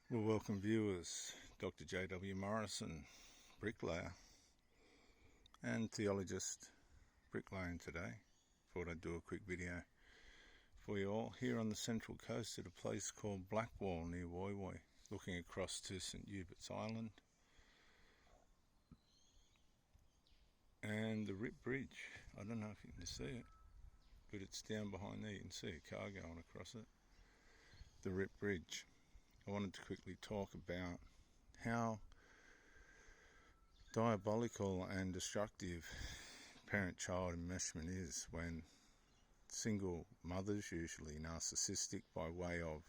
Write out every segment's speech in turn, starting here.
Well, welcome viewers. Dr. J.W. Morrison, bricklayer and theologist, bricklaying today. Thought I'd do a quick video for you all here on the Central Coast at a place called Blackwall near Woy Woy, looking across to St Hubert's Island and the REV Bridge. I don't know if you can see it, but it's down behind there. You can see a car going across it. The REV Bridge. I wanted to quickly talk about how diabolical and destructive parent-child enmeshment is when single mothers, usually narcissistic by way of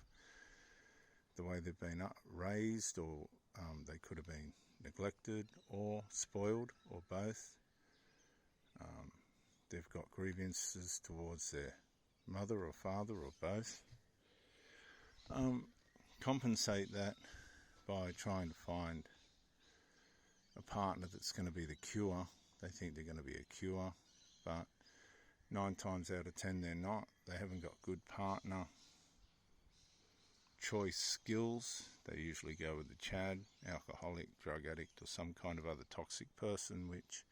the way they've been raised, or they could have been neglected or spoiled, or both. They've got grievances towards their mother or father or both. Compensate that by trying to find a partner that's going to be the cure. They think they're going to be a cure, but 9 times out of 10 they're not. They haven't got good partner choice skills. They usually go with the Chad, alcoholic, drug addict, or some kind of other toxic person which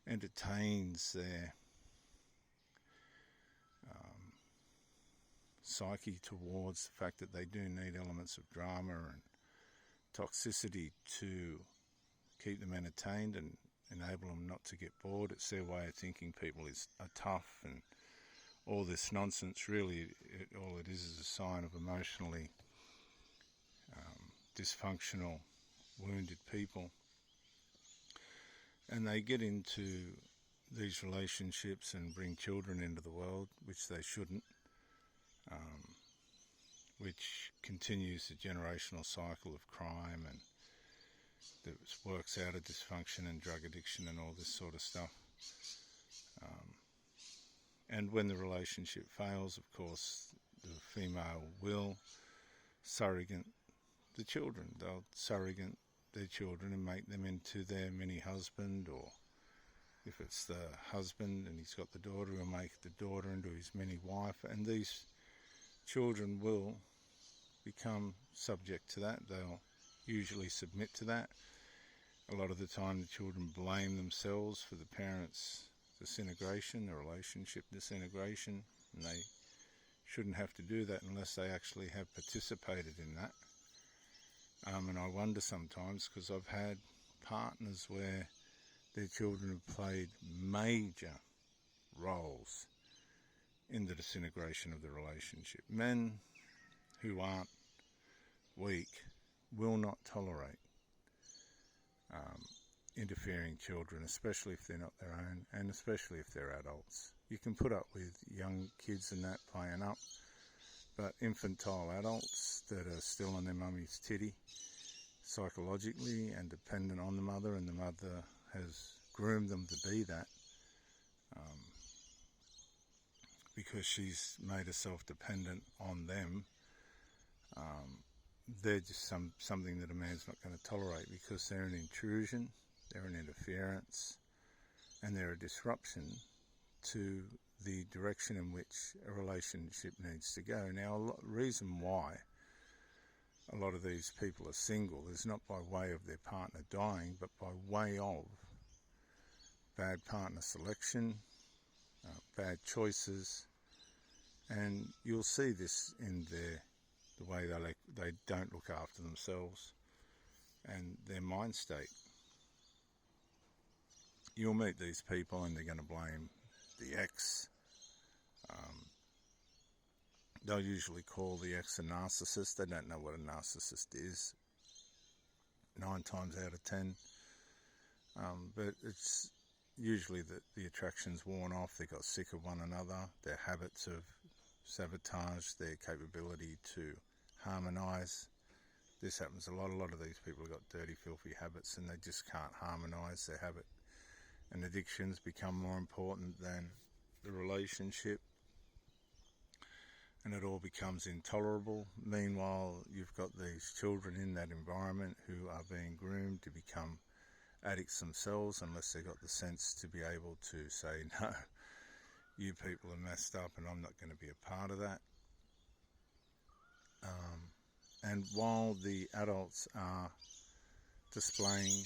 entertains their psyche towards the fact that they do need elements of drama and toxicity to keep them entertained and enable them not to get bored. It's their way of thinking people are tough and all this nonsense. Really, all it is a sign of emotionally dysfunctional, wounded people. And they get into these relationships and bring children into the world, which they shouldn't. Which continues the generational cycle of crime and that works out of dysfunction and drug addiction and all this sort of stuff. And when the relationship fails, of course, the female will surrogate the children. They'll surrogate their children and make them into their mini husband, or if it's the husband and he's got the daughter, he'll make the daughter into his mini wife, and these children will become subject to that. They'll usually submit to that. A lot of the time the children blame themselves for the parents' disintegration, the relationship disintegration, and they shouldn't have to do that unless they actually have participated in that. And I wonder sometimes, because I've had partners where their children have played major roles in the disintegration of the relationship. Men who aren't weak will not tolerate interfering children, especially if they're not their own, and especially if they're adults. You can put up with young kids and that playing up, but infantile adults that are still on their mummy's titty psychologically and dependent on the mother, and the mother has groomed them to be that, because she's made herself dependent on them, they're just something that a man's not going to tolerate, because they're an intrusion, they're an interference, and they're a disruption to the direction in which a relationship needs to go. Now, the reason why a lot of these people are single is not by way of their partner dying, but by way of bad partner selection, bad choices, and you'll see this in the way they don't look after themselves and their mind state. You'll meet these people and they're going to blame the ex. They'll usually call the ex a narcissist. They don't know what a narcissist is 9 times out of 10. But it's usually that the attraction's worn off, they got sick of one another, their habits have sabotaged their capability to harmonise. This happens a lot. A lot of these people have got dirty, filthy habits and they just can't harmonise their habit. And addictions become more important than the relationship, and it all becomes intolerable. Meanwhile, you've got these children in that environment who are being groomed to become addicts themselves, unless they've got the sense to be able to say, no, you people are messed up and I'm not going to be a part of that. And while the adults are displaying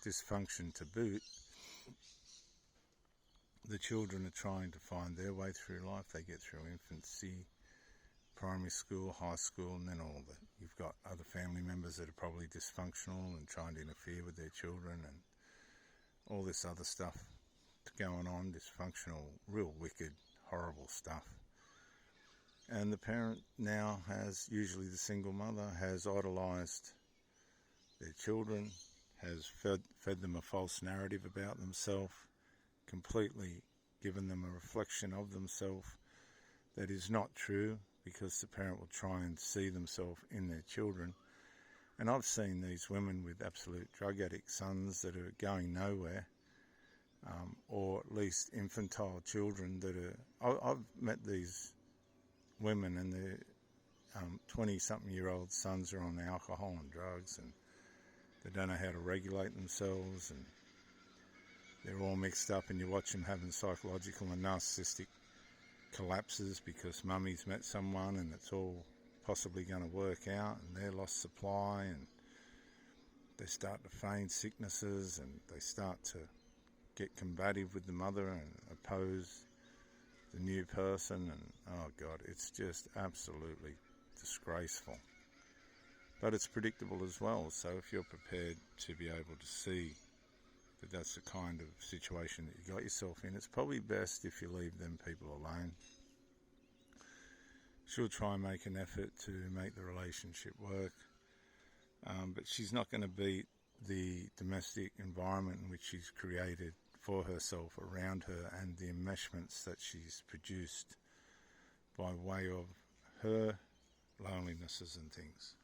dysfunction to boot, the children are trying to find their way through life. They get through infancy, primary school, high school, and then all that. You've got other family members that are probably dysfunctional and trying to interfere with their children and all this other stuff going on, dysfunctional, real wicked, horrible stuff. And the parent now has, usually the single mother, has idolised their children, has fed them a false narrative about themselves, completely given them a reflection of themselves that is not true, because the parent will try and see themselves in their children. And I've seen these women with absolute drug addict sons that are going nowhere, or at least infantile children that are... I've met these women and their 20-something-year-old sons are on alcohol and drugs, and they don't know how to regulate themselves, and they're all mixed up, and you watch them having psychological and narcissistic collapses because mummy's met someone and it's all possibly going to work out, and they're lost supply, and they start to feign sicknesses, and they start to get combative with the mother and oppose the new person, and oh God, it's just absolutely disgraceful. But it's predictable as well, so if you're prepared to be able to see that that's the kind of situation that you got yourself in, it's probably best if you leave them people alone. She'll try and make an effort to make the relationship work, but she's not going to beat the domestic environment in which she's created for herself around her, and the enmeshments that she's produced by way of her lonelinesses and things.